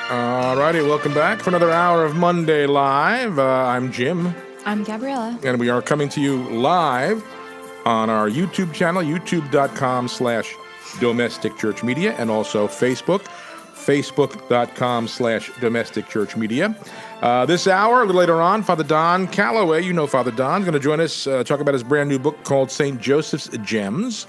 All righty, welcome back for another hour of Monday Live. I'm Jim. I'm Gabriella. And we are coming to you live on our YouTube channel, youtube.com/Domestic Church Media, and also Facebook, facebook.com/Domestic Church Media. This hour, a little later on, Father Don Calloway, you know Father Don, is going to join us, talk about his brand new book called St. Joseph's Gems.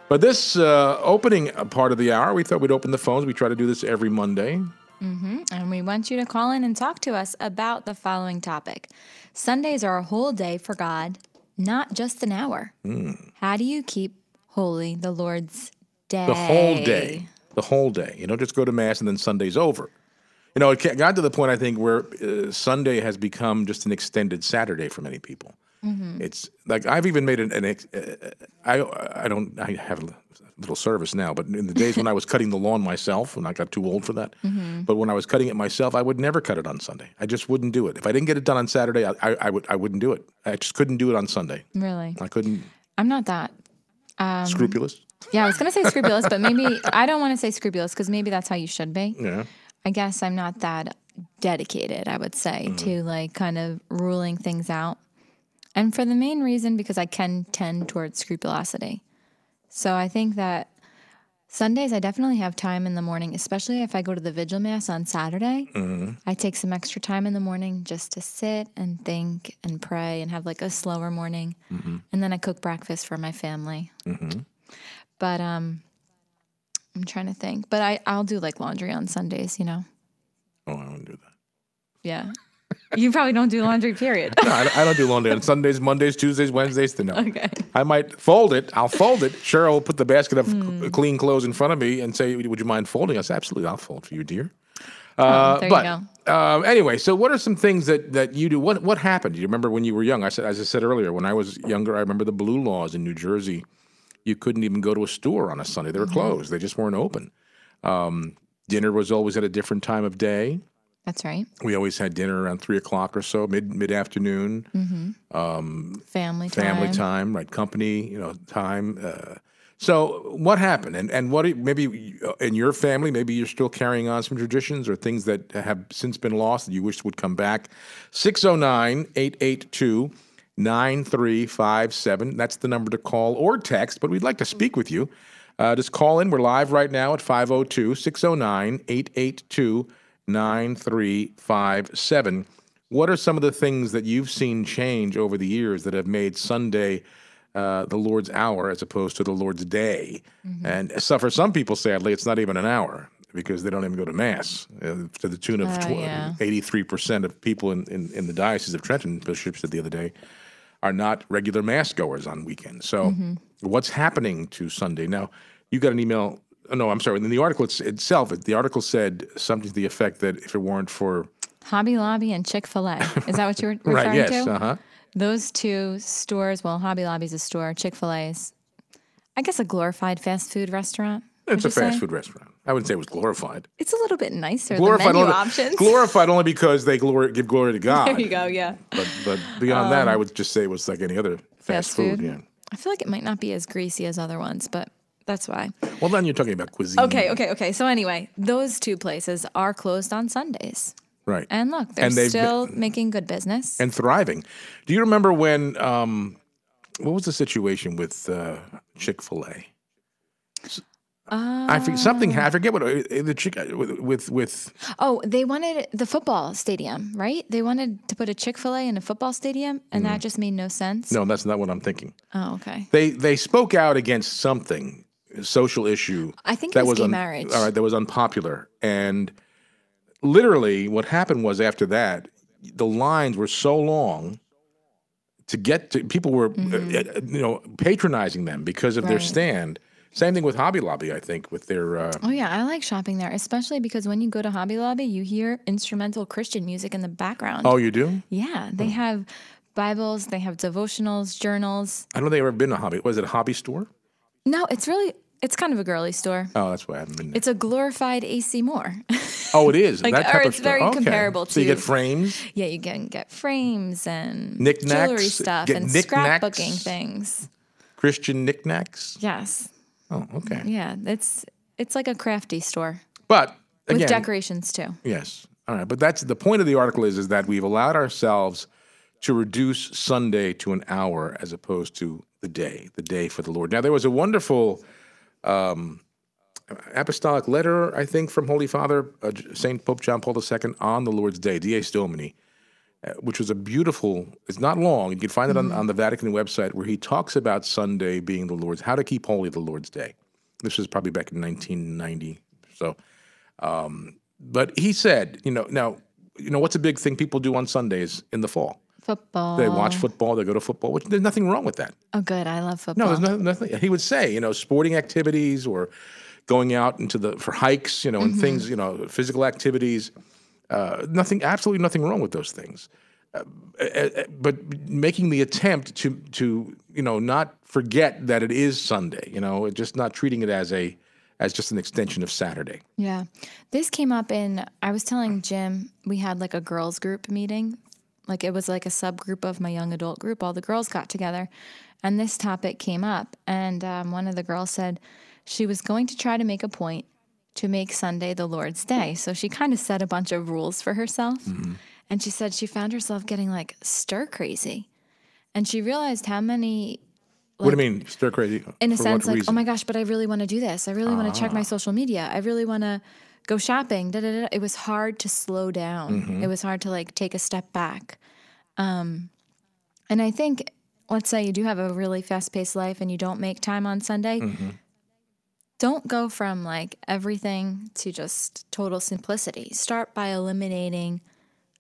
But this opening part of the hour, we thought we'd open the phones. We try to do this every Monday. Mm-hmm. And we want you to call in and talk to us about the following topic. Sundays are a whole day for God, not just an hour. How do you keep holy the Lord's day? The whole day. The whole day. You don't just go to Mass and then Sunday's over. You know, it got to the point, I think, where Sunday has become just an extended Saturday for many people. Mm-hmm. It's like I've even made I have a little service now, but in the days when I was cutting the lawn myself, and I got too old for that, but when I was cutting it myself, I would never cut it on Sunday. I just wouldn't do it. If I didn't get it done on Saturday, I wouldn't do it. I just couldn't do it on Sunday. Really? I couldn't. I'm not that. Scrupulous? Yeah, I was going to say scrupulous, but maybe I don't want to say scrupulous because maybe that's how you should be. Yeah. I guess I'm not that dedicated, I would say, to like kind of ruling things out. And for the main reason, because I can tend towards scrupulosity. So I think that Sundays, I definitely have time in the morning, especially if I go to the Vigil Mass on Saturday. I take some extra time in the morning just to sit and think and pray and have like a slower morning. And then I cook breakfast for my family. But I'm trying to think. But I'll do like laundry on Sundays, you know. Oh, I don't do that. Yeah. You probably don't do laundry, period. No, I don't do laundry on Sundays, Mondays, Tuesdays, Wednesdays. No. Okay. I might fold it. I'll fold it. Sure, I'll put the basket of clean clothes in front of me and say, would you mind folding? I say, absolutely, I'll fold for you, dear. There you go. Anyway, so what are some things that you do? What happened? Do you remember when you were young? As I said earlier, when I was younger, I remember the blue laws in New Jersey. You couldn't even go to a store on a Sunday. They were closed. They just weren't open. Dinner was always at a different time of day. That's right. We always had dinner around 3 o'clock or so, mid-afternoon. Family time, right? Company, time. So what happened? And what maybe in your family, maybe you're still carrying on some traditions or things that have since been lost that you wish would come back. 609-882-9357. That's the number to call or text, but we'd like to speak with you. Just call in. We're live right now at 502-609-882-9357. What are some of the things that you've seen change over the years that have made Sunday the Lord's hour as opposed to the Lord's day? And so for some people, sadly, it's not even an hour because they don't even go to Mass. To the tune of 83% of people in the Diocese of Trenton, Bishop said the other day, are not regular Mass goers on weekends. So what's happening to Sunday? Now, you got an email. No, I'm sorry. In the article itself, the article said something to the effect that if it weren't for Hobby Lobby and ChickfilA. Is that what you're referring right, yes, to? Those two stores, well, Hobby Lobby's a store. ChickfilA is, I guess, a glorified fast food restaurant. It's a fast food restaurant. I wouldn't say it was glorified. It's a little bit nicer Glorified than menu only, options. Glorified only because they give glory to God. There you go, yeah. But beyond that, I would just say it was like any other fast food. Yeah. I feel like it might not be as greasy as other ones, but that's why. Well, then you're talking about cuisine. Okay. So anyway, those two places are closed on Sundays. Right. And look, they're still making good business. And thriving. Do you remember when, what was the situation with ChickfilA? I forget what with. Oh, they wanted the football stadium, right? They wanted to put a ChickfilA in a football stadium, and that just made no sense. No, that's not what I'm thinking. Oh, okay. They spoke out against something, social issue. I think it was gay marriage. All right, that was unpopular, and literally, what happened was after that, the lines were so long to get to. People were, patronizing them because of their stand. Same thing with Hobby Lobby, I think, with their... Oh, yeah, I like shopping there, especially because when you go to Hobby Lobby, you hear instrumental Christian music in the background. Oh, you do? Yeah, they have Bibles, they have devotionals, journals. I don't think I've ever been to Hobby. Was it a hobby store? No, it's kind of a girly store. Oh, that's why I haven't been there. It's a glorified AC Moore. Oh, it is? Like, that type or of it's store. very comparable to... So you get frames? Yeah, you can get frames and knickknacks, jewelry stuff and scrapbooking things. Christian knickknacks? Yes. Oh, okay. Yeah, it's like a crafty store. But With again, decorations too. yes. All right. But that's the point of the article is that we've allowed ourselves to reduce Sunday to an hour as opposed to the day for the Lord. Now, there was a wonderful apostolic letter, I think, from Holy Father, St. Pope John Paul II on the Lord's Day, Dies Domini, which was a beautiful, it's not long. You can find it on the Vatican website where he talks about Sunday being the Lord's, how to keep holy the Lord's Day. This was probably back in 1990. So, but he said, what's a big thing people do on Sundays in the fall? Football. They watch football. They go to football, which there's nothing wrong with that. Oh, good. I love football. No, there's nothing. He would say, sporting activities or going out for hikes, and things, physical activities. Absolutely nothing wrong with those things. But making the attempt to not forget that it is Sunday, just not treating it as just an extension of Saturday. Yeah. This came up I was telling Jim, we had like a girls group meeting. Like it was like a subgroup of my young adult group. All the girls got together and this topic came up. And one of the girls said she was going to try to make a point to make Sunday the Lord's Day. So she kind of set a bunch of rules for herself. Mm-hmm. And she said she found herself getting like stir crazy. And she realized how many... what do you mean, stir crazy? In a sense, like, reason? Oh my gosh, but I really want to do this. I really want to check my social media. I really want to go shopping. Da, da, da. It was hard to slow down. Mm-hmm. It was hard to like take a step back. And I think, let's say you do have a really fast-paced life and you don't make time on Sunday. Mm-hmm. Don't go from like everything to just total simplicity. Start by eliminating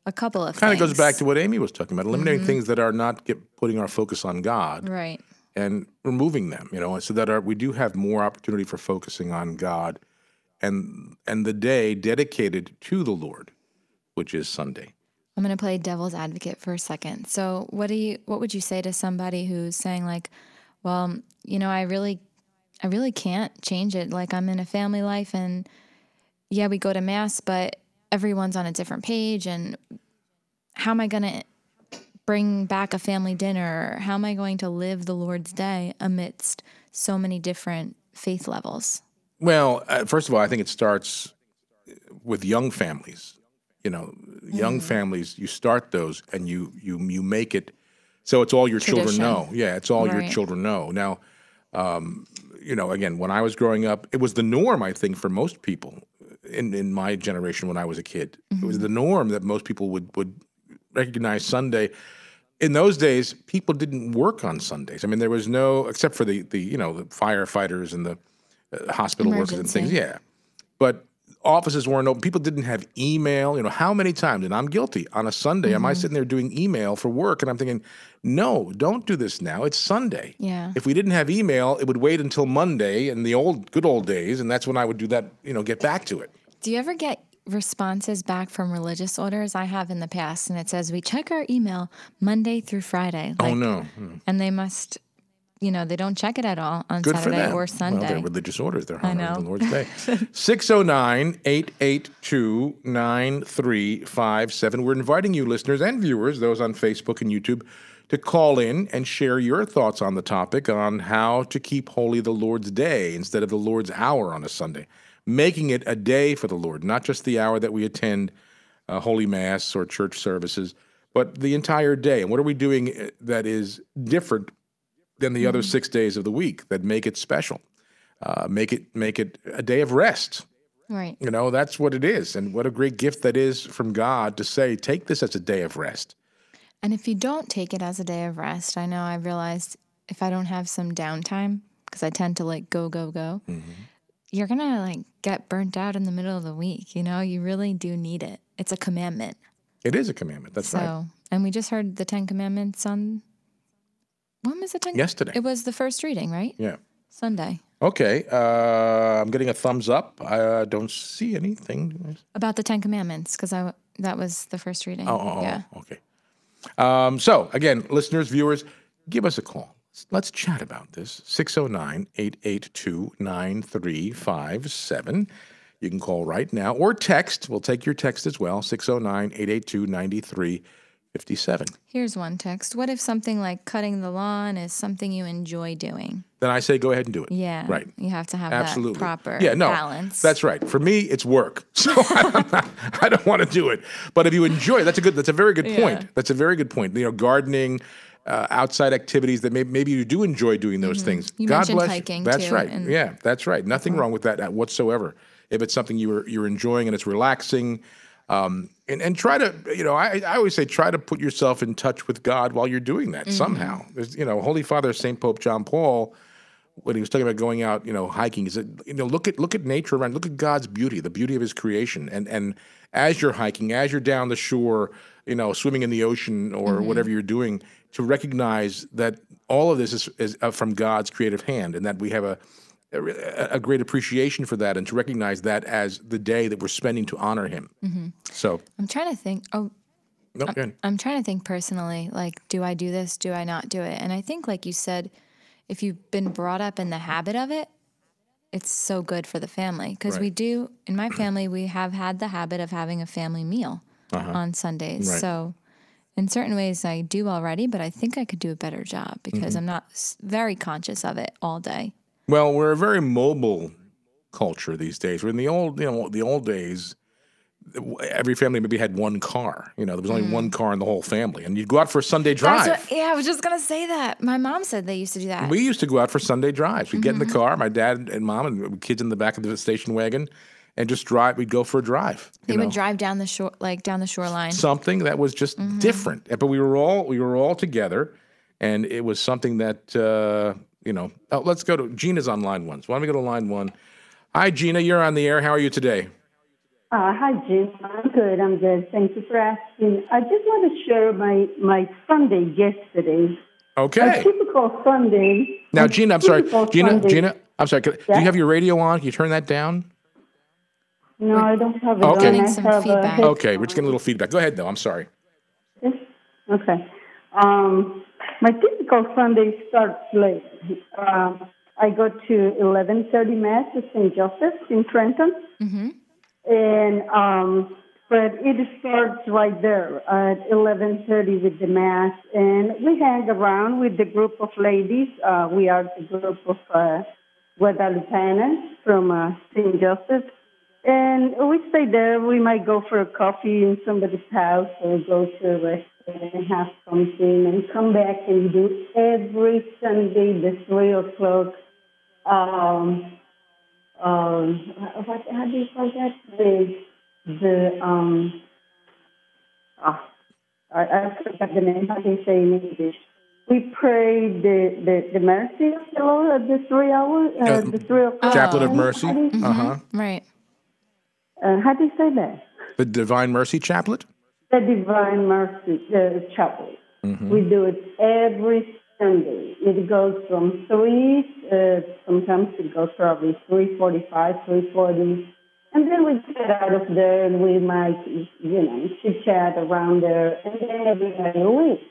a couple of things. Kind of goes back to what Amy was talking about, eliminating things that are not putting our focus on God. Right. And removing them, so that we do have more opportunity for focusing on God and the day dedicated to the Lord, which is Sunday. I'm going to play devil's advocate for a second. So what would you say to somebody who's saying like, well, I really can't change it. Like I'm in a family life and yeah, we go to mass, but everyone's on a different page. And how am I going to bring back a family dinner? How am I going to live the Lord's Day amidst so many different faith levels? Well, first of all, I think it starts with young families. Young families, you start those and you make it so it's all your children know. Yeah, it's all your children know. Now, again, when I was growing up, it was the norm, I think, for most people in my generation when I was a kid. Mm-hmm. It was the norm that most people would recognize Sunday. In those days, people didn't work on Sundays. I mean, there was no, except for the firefighters and the hospital workers and things. Yeah, but offices weren't open. People didn't have email. How many times, and I'm guilty, on a Sunday, am I sitting there doing email for work? And I'm thinking, no, don't do this now. It's Sunday. Yeah. If we didn't have email, it would wait until Monday in the good old days, and that's when I would do that, get back to it. Do you ever get responses back from religious orders? I have in the past, and it says, we check our email Monday through Friday. Oh, no. And they must... they don't check it at all on Saturday or Sunday. Well, they're religious orders. They're honoring the Lord's Day. 609-882-9357. We're inviting you, listeners and viewers, those on Facebook and YouTube, to call in and share your thoughts on the topic on how to keep holy the Lord's Day instead of the Lord's hour on a Sunday, making it a day for the Lord, not just the hour that we attend Holy Mass or church services, but the entire day. And what are we doing that is different than the other 6 days of the week that make it special? Make it a day of rest. Right. That's what it is. And what a great gift that is from God to say, take this as a day of rest. And if you don't take it as a day of rest, I know I've realized if I don't have some downtime, because I tend to like go, you're going to like get burnt out in the middle of the week. You really do need it. It's a commandment. It is a commandment. That's right. And we just heard the 10 Commandments on... When was the 10? Yesterday. It was the first reading, right? Yeah. Sunday. Okay. I'm getting a thumbs up. I don't see anything. About the 10 Commandments, because that was the first reading. Yeah. Okay. So, again, listeners, viewers, give us a call. Let's chat about this. 609-882-9357. You can call right now or text. We'll take your text as well, 609-882-9357. 57. Here's one text. What if something like cutting the lawn is something you enjoy doing? Then I say go ahead and do it. Yeah. Right. You have to have Absolutely. that proper Yeah, no, balance. that's right. For me, it's work. So I don't want to do it. But if you enjoy it, that's a very good point. Yeah. That's a very good point. Gardening, outside activities that maybe you do enjoy doing those things. You God mentioned bless hiking, you. That's too, right. and- Yeah, that's right. Nothing wrong with that whatsoever. If it's something you're enjoying and it's relaxing, and try to, I always say try to put yourself in touch with God while you're doing that somehow. There's, Holy Father St. Pope John Paul, when he was talking about going out, hiking, he said, look at nature around, look at God's beauty, the beauty of His creation, and as you're hiking, as you're down the shore, swimming in the ocean or whatever you're doing, to recognize that all of this is from God's creative hand, and that we have a great appreciation for that, and to recognize that as the day that we're spending to honor Him. So I'm trying to think. no, go ahead. I'm trying to think personally, like, do I do this? Do I not do it? And I think, like you said, if you've been brought up in the habit of it, it's so good for the family. Because we do, in my family, we have had the habit of having a family meal on Sundays. Right. So in certain ways I do already, but I think I could do a better job because I'm not very conscious of it all day. Well, we're a very mobile culture these days. We're in the old days, every family maybe had one car. There was only one car in the whole family, and you'd go out for a Sunday drive. I was just going to say that. My mom said they used to do that. We used to go out for Sunday drives. We'd get in the car, my dad and mom and kids in the back of the station wagon, and just drive. We'd go for a drive. They would drive down the shore, down the shoreline. Something that was just different. But we were all together, and it was something that Oh, let's go to Gina's on line one. So why don't we go to line one? Hi, Gina. You're on the air. How are you today? Hi, Jim. I'm good. Thank you for asking. I just want to share my Sunday yesterday. Okay. A typical Sunday. Now, Gina, I'm sorry. Sunday. Gina, I'm sorry. Do you have your radio on? Can you turn that down? No, I don't have it Okay. on. Getting some feedback. Okay, we're just getting a little feedback. Go ahead, though. I'm sorry. Okay. My typical Sunday starts late. I go to 11:30 Mass at St. Joseph's in Trenton. And but it starts right there at 11:30 with the Mass. And we hang around with the group of ladies. We are the group of Guadalupanas from St. Joseph's. And we stay there. We might go for a coffee in somebody's house or go to a restaurant and have something and come back and do every Sunday the 3 o'clock. How do you call that? I forgot the name. How do you say in English? We pray the mercy of the Lord at the 3 hours, the 3 o'clock. Chaplet of Mercy. Right. How do you say that? The Divine Mercy Chaplet? The Divine Mercy Chaplet. We do it every Sunday. It goes from 3, sometimes it goes probably 3:45, 3:40. And then we get out of there and we might, chit-chat around there. And then every other week.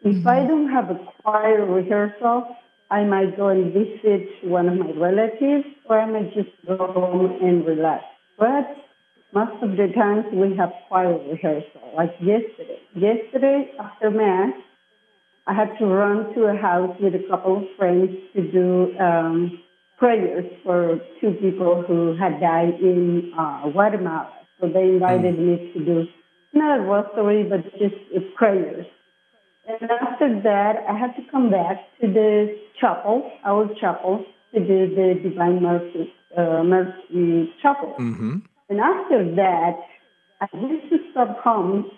If I don't have a choir rehearsal, I might go and visit one of my relatives, or I might just go home and relax. But most of the times we have choir rehearsal, like yesterday. Yesterday, after Mass, I had to run to a house with a couple of friends to do prayers for 2 people who had died in Guatemala. So they invited me to do not a rosary, but just prayers. And after that, I had to come back to the chapel, our chapel, to do the Divine Mercy Chapel. And after that, I went to stop home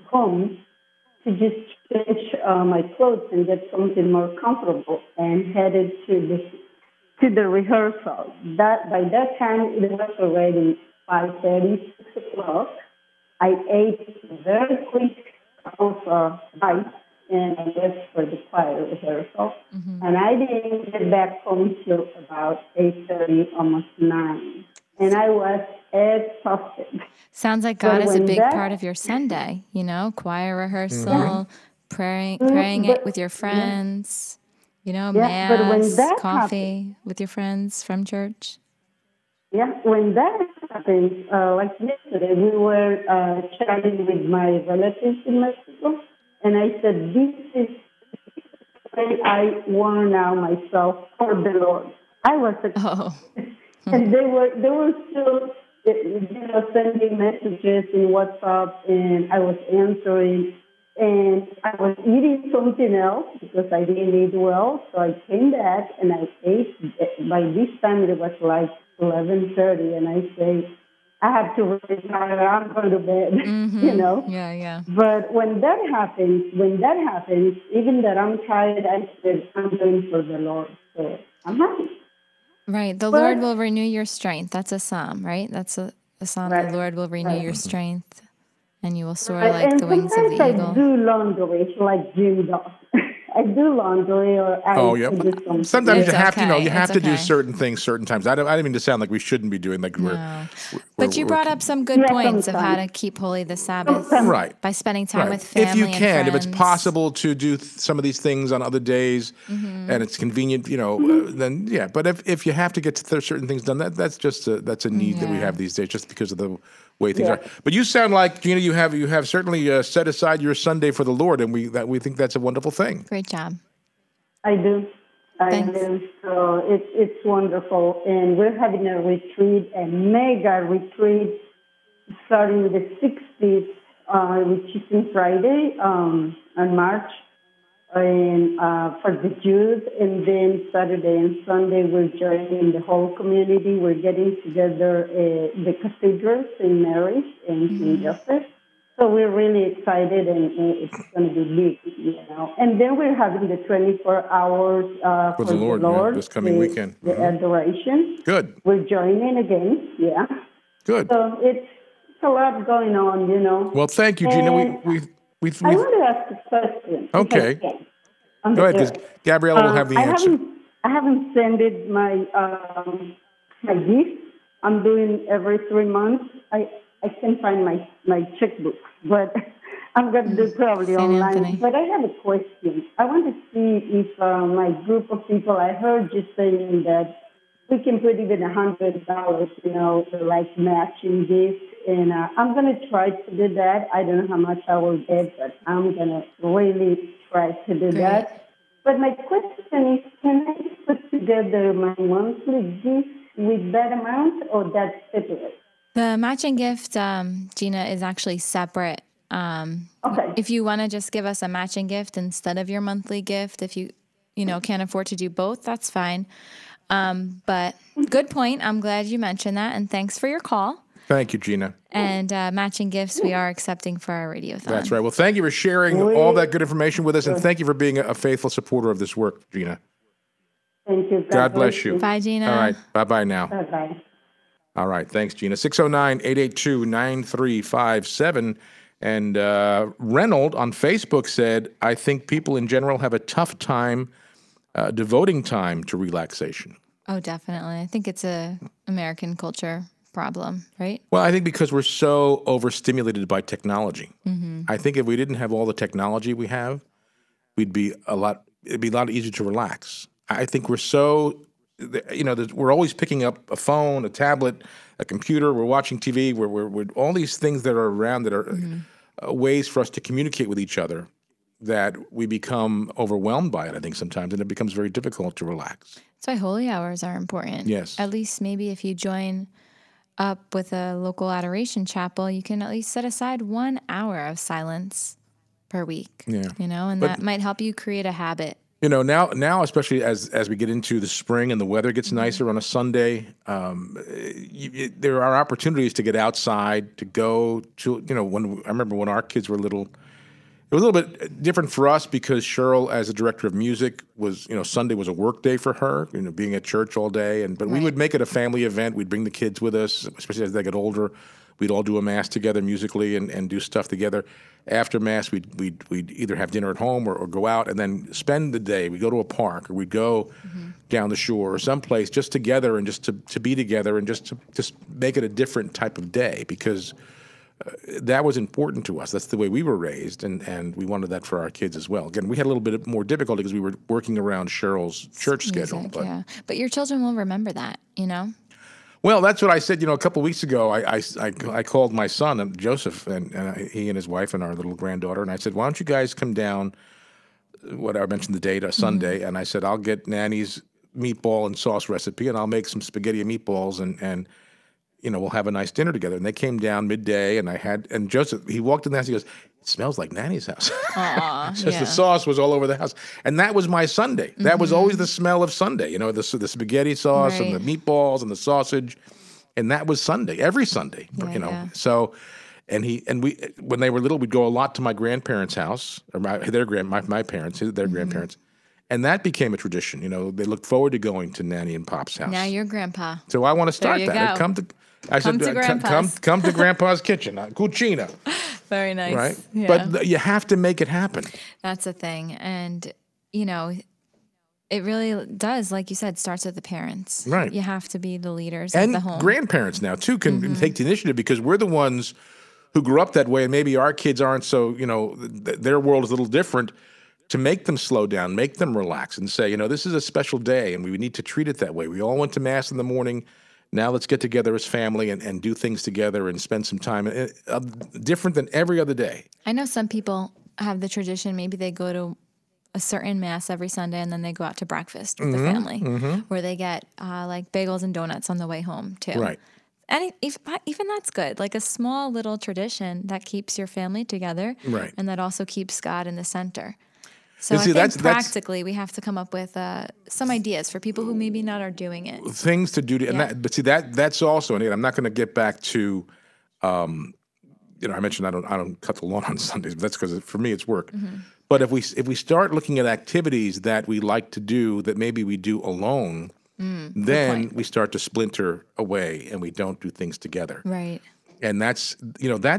to just change my clothes and get something more comfortable, and headed to the rehearsal. By that time, it was already 5:30, 6 o'clock. I ate very quick bites, and I left for the choir rehearsal. And I didn't get back home till about 8:30, almost 9. And I was exhausted. Sounds like God is a big part of your Sunday, choir rehearsal, praying it with your friends, Mass, coffee with your friends from church. Yeah, when that happened, like yesterday, we were chatting with my relatives in Mexico, And I said, this is the way I worn out myself for the Lord. I was and they were still, sending messages in WhatsApp, and I was answering, and I was eating something else because I didn't eat well. So I came back and I ate. By this time it was like 11:30, and I say, I have to retire. I'm going to bed. Yeah. But when that happens, even that I'm tired, I said, I'm doing for the Lord. So I'm happy. Right. The Lord will renew your strength. That's a psalm, right? That's a psalm. Right. The Lord will renew your strength, and you will soar Right. like And the wings of the sometimes eagle. I do laundry like Jim does. I do laundry, or I do something. Sometimes It's you have to, okay. you have It's to do okay. certain things certain times. I didn't mean to sound like we shouldn't be doing like No. But you brought up some good points of how to keep holy the Sabbath Right. by spending time with family if you can, and if it's friends. possible to do some of these things on other days, and it's convenient, then yeah. But if you have to get certain things done, that's just that's a need that we have these days, just because of the way things are. But you sound like, Gina, you have certainly set aside your Sunday for the Lord, and we think that's a wonderful thing. Great job. I do. Thanks. I do. So it's wonderful. And we're having a retreat, a mega retreat, starting the 60th, which is in Friday, on March, and for the youth. And then Saturday and Sunday, we're joining the whole community. We're getting together the cathedrals in Mary's and St. Joseph. So we're really excited, and it's going to be big, And then we're having the 24 hours for the Lord this coming weekend. The adoration. Good. We're joining again, Good. So it's a lot going on, Well, thank you, Gina. And I want to ask a question. Okay. Go ahead, because Gabriella will have the answer. I haven't sent it my gift. I'm doing every 3 months. I can find my checkbook, but I'm going to do probably online. Anthony. But I have a question. I want to see if my group of people, I heard you saying that we can put even $100, like matching gifts. And I'm going to try to do that. I don't know how much I will get, but I'm going to really try to do that. But my question is, can I put together my monthly gift with that amount, or that's separate? The matching gift, Gina, is actually separate. Okay. If you want to just give us a matching gift instead of your monthly gift, if you can't afford to do both, that's fine. But good point. I'm glad you mentioned that, and thanks for your call. Thank you, Gina. And matching gifts we are accepting for our radiothon. That's right. Well, thank you for sharing all that good information with us, and thank you for being a faithful supporter of this work, Gina. Thank you. God bless you. Bye, Gina. All right. Bye-bye now. Bye-bye. All right. Thanks, Gina. 609-882-9357. And Reynold on Facebook said, I think people in general have a tough time devoting time to relaxation. Oh, definitely. I think it's a American culture problem, right? Well, I think because we're so overstimulated by technology. I think if we didn't have all the technology we have, it'd be a lot easier to relax. I think we're so, we're always picking up a phone, a tablet, a computer, we're watching TV, we're all these things that are around that are ways for us to communicate with each other, that we become overwhelmed by it, I think, sometimes, and it becomes very difficult to relax. That's why holy hours are important. Yes. At least maybe if you join up with a local adoration chapel, you can at least set aside 1 hour of silence per week. Yeah. And that might help you create a habit. Now, especially as we get into the spring and the weather gets nicer on a Sunday, there are opportunities to get outside, to go to, I remember when our kids were little, it was a little bit different for us because Cheryl, as a director of music, was, Sunday was a work day for her, being at church all day. But we would make it a family event. We'd bring the kids with us, especially as they get older. We'd all do a mass together musically and do stuff together. After mass, we'd either have dinner at home or go out and then spend the day. We'd go to a park or we'd go down the shore or someplace just together and just to be together and just to make it a different type of day because that was important to us. That's the way we were raised, and we wanted that for our kids as well. Again, we had a little bit more difficulty because we were working around Cheryl's church schedule. But your children will remember that, Well, that's what I said. A couple of weeks ago, I called my son, Joseph, and he and his wife and our little granddaughter, and I said, why don't you guys come down, what I mentioned the date, Sunday, and I said, I'll get Nanny's meatball and sauce recipe, and I'll make some spaghetti and meatballs, and we'll have a nice dinner together. And they came down midday, and Joseph, he walked in the house, he goes, it smells like Nanny's house. Just the sauce was all over the house. And that was my Sunday. That was always the smell of Sunday, the spaghetti sauce and the meatballs and the sausage. And that was Sunday, every Sunday, So, we, when they were little, we'd go a lot to my grandparents' house, or my parents, their grandparents. And that became a tradition. They looked forward to going to Nanny and Pop's house. Now you're grandpa. So I want to start that. Come to Grandpa's kitchen, cucina. Very nice. Right? Yeah. But you have to make it happen. That's the thing. And, it really does, like you said, starts with the parents. Right. You have to be the leaders and of the home. Grandparents now, too, can take the initiative because we're the ones who grew up that way, and maybe our kids aren't so, their world is a little different, to make them slow down, make them relax, and say, this is a special day, and we need to treat it that way. We all went to Mass in the morning. Now let's get together as family and do things together and spend some time, different than every other day. I know some people have the tradition, maybe they go to a certain Mass every Sunday and then they go out to breakfast with the family, where they get like bagels and donuts on the way home too. Right. And even that's good, like a small little tradition that keeps your family together, right, and that also keeps God in the center. So see, I think practically we have to come up with some ideas for people who maybe not are doing it. Things to do. But see, that's also, and I'm not going to get back to, I mentioned I don't cut the lawn on Sundays, but that's because for me it's work. But if we start looking at activities that we like to do that maybe we do alone, then we start to splinter away and we don't do things together. Right. And that's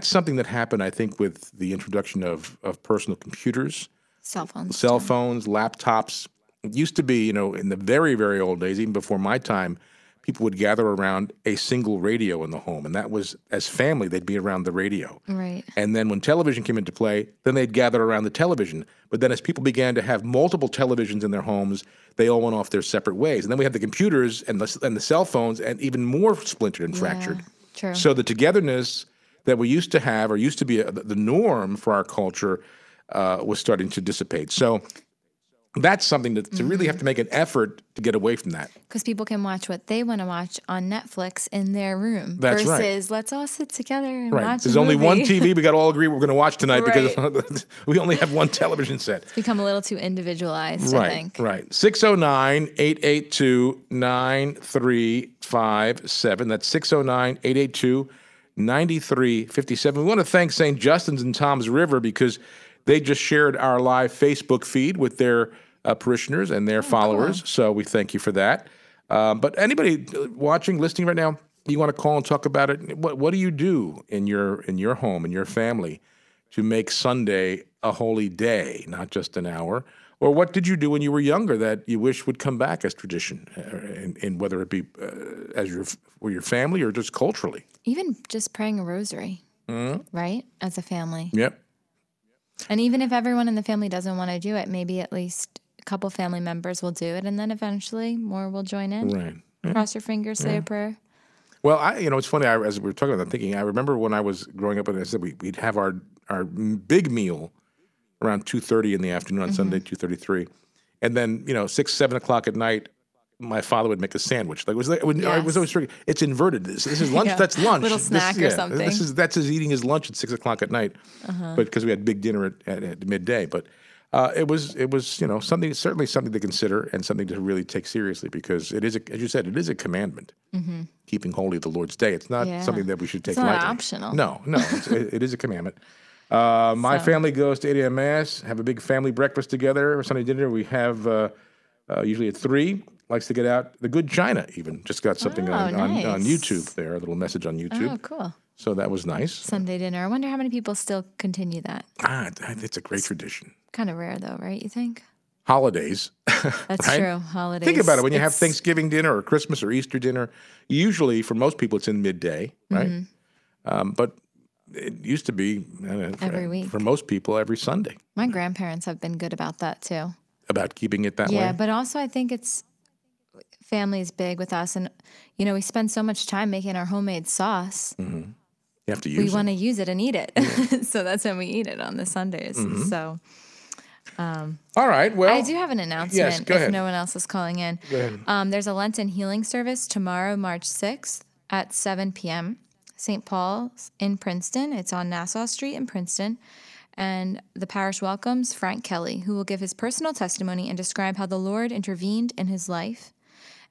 something that happened, I think, with the introduction of personal computers. Cell phones, laptops. It used to be, in the very, very old days, even before my time, people would gather around a single radio in the home. And that was, as family, they'd be around the radio. Right. And then when television came into play, then they'd gather around the television. But then as people began to have multiple televisions in their homes, they all went off their separate ways. And then we had the computers and the cell phones, and even more splintered and fractured. True. So the togetherness that we used to have, or used to be the norm for our culture, was starting to dissipate. So that's something to really have to make an effort to get away from that. Because people can watch what they want to watch on Netflix in their room. That's versus let's all sit together and watch There's a only movie. one TV we got to all agree we're going to watch tonight because we only have one television set. It's become a little too individualized, I think. Right. 609-882-9357. That's 609-882-9357. We want to thank St. Justin's in Toms River because they just shared our live Facebook feed with their parishioners and their followers. Cool. So we thank you for that. But anybody watching, listening right now, you want to call and talk about it? What do you do in your home, in your family, to make Sunday a holy day, not just an hour? Or what did you do when you were younger that you wish would come back as tradition, in whether it be with your family or just culturally? Even just praying a rosary, right, as a family. Yep. And even if everyone in the family doesn't want to do it, maybe at least a couple family members will do it, and then eventually more will join in. Right. Yeah. Cross your fingers, say a prayer. Well, it's funny. As we were talking about, I'm thinking. I remember when I was growing up, and I said we'd have our big meal around 2:30 in the afternoon on Sunday, 2:33, and then 6, 7 o'clock at night, my father would make a sandwich. I was always thinking, it's inverted. This is lunch. Yeah. That's lunch. Little snack or something. That's his eating his lunch at 6 o'clock at night. But because we had big dinner at midday. But it was something to consider and something to really take seriously because it is, as you said, it is a commandment. Keeping holy the Lord's Day. It's not something that we should take lightly. It's not optional. No, it is a commandment. My family goes to 8 a.m. Mass, have a big family breakfast together. Sunday dinner we have usually at 3. Likes to get out. The Good China even just got something on YouTube there, a little message on YouTube. Oh, cool. So that was nice. Sunday dinner. I wonder how many people still continue that. It's a great tradition. Kind of rare though, right? You think? Holidays. That's right? true. Holidays. Think about it. When you have Thanksgiving dinner or Christmas or Easter dinner, usually for most people it's in midday, right? But it used to be every week. For most people, every Sunday. My grandparents have been good about that too. About keeping it that way? Yeah, but also I think it's family is big with us, and we spend so much time making our homemade sauce. You have to use We it. want to use it and eat it, so that's when we eat it on the Sundays. So, All right. Well, I do have an announcement. Yes, go ahead. If no one else is calling in, Go ahead. there's a Lenten healing service tomorrow, March 6th at 7 p.m. St. Paul's in Princeton. It's on Nassau Street in Princeton. And the parish welcomes Frank Kelly, who will give his personal testimony and describe how the Lord intervened in his life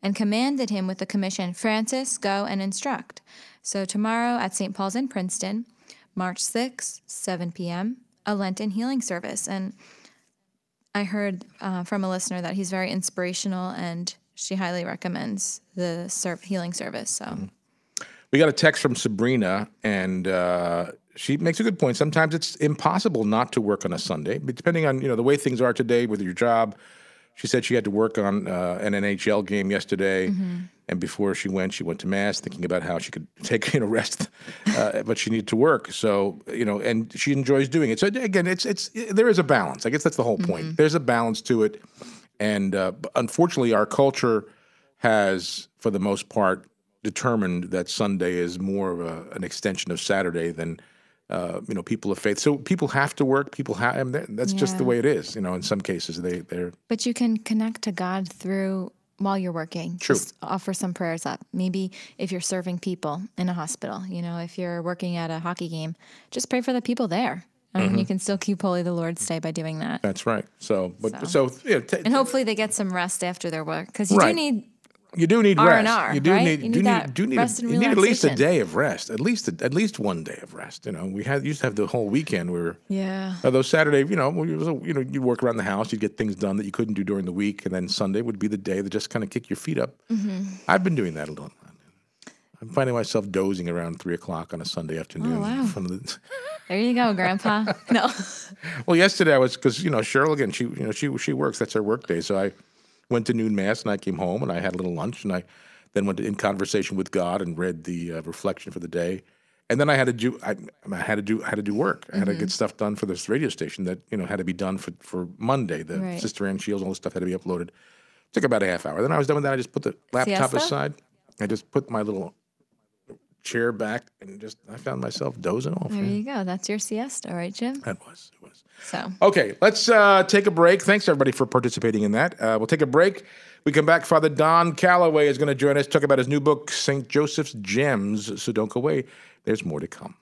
and commanded him with the commission, Francis, go and instruct. So tomorrow at St. Paul's in Princeton, March 6th, 7 p.m., a Lenten healing service. And I heard from a listener that he's very inspirational, and she highly recommends the healing service. So We got a text from Sabrina, and she makes a good point. Sometimes it's impossible not to work on a Sunday, but depending on the way things are today with your job. She said she had to work on an NHL game yesterday, and before she went to Mass, thinking about how she could take rest, but she needed to work. So and she enjoys doing it. So again, there is a balance. I guess that's the whole point. There's a balance to it, and unfortunately, our culture has, for the most part, determined that Sunday is more of an extension of Saturday than people of faith. So people have to work. People have, and that's just the way it is. In some cases, they're. But you can connect to God while you're working. True. Just offer some prayers up. Maybe if you're serving people in a hospital, if you're working at a hockey game, just pray for the people there. And you can still keep holy the Lord's Day by doing that. That's right. And hopefully they get some rest after their work, because you Right. do need. You do need R&R, rest. You do right? need You need that rest and you need at least a relaxation. day of rest. At least one day of rest. We used to have the whole weekend where although Saturday, you'd work around the house, you'd get things done that you couldn't do during the week, and then Sunday would be the day to just kind of kick your feet up. I've been doing that a little. I'm finding myself dozing around 3:00 on a Sunday afternoon. Oh, wow. From the, There you go, Grandpa. No. well, yesterday I was, because Cheryl, again, she works. That's her work day. So I went to noon Mass, and I came home, and I had a little lunch, and I then went in conversation with God and read the reflection for the day, and then I had to do work. I had to get stuff done for this radio station that had to be done for Monday. The Right. Sister Ann Shields, all this stuff had to be uploaded. Took about a half hour. Then I was done with that. I just put the laptop Siesta? aside. I just put my little chair back, and I found myself dozing off. There you go. That's your siesta, right, Jim? It was. So. Okay, let's take a break. Thanks, everybody, for participating in that. We'll take a break. We come back. Father Don Calloway is going to join us, talk about his new book, St. Joseph's Gems. So don't go away. There's more to come.